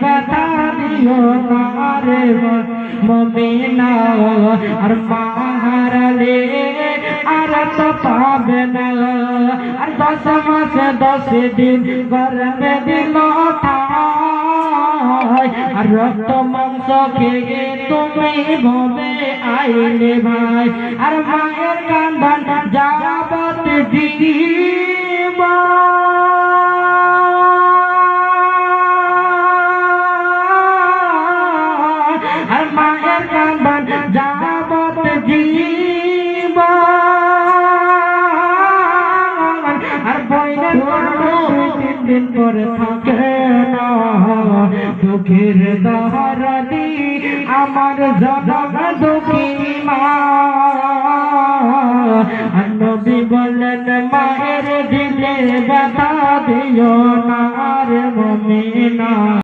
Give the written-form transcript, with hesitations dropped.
ব্যথা দিও না রে মুমিনা আর মা হারালে আর তো পাবে না আর 10 মাস 10 দিন গর্ভে দিল আর রক্ত মাংস খেয়ে তুমি ভবে আইলে ভাই আর মায়ের কান্দন যাবত জীবন আর মায়ের কান্দন যাবত জীবন আর বইনের তিন দিন পরে থাকে না দুঃখের দহরাদি আমার জনম দুঃখী মা নবী বলেন মায়ের দিলে ব্যথা দিও না রে মুমিনা।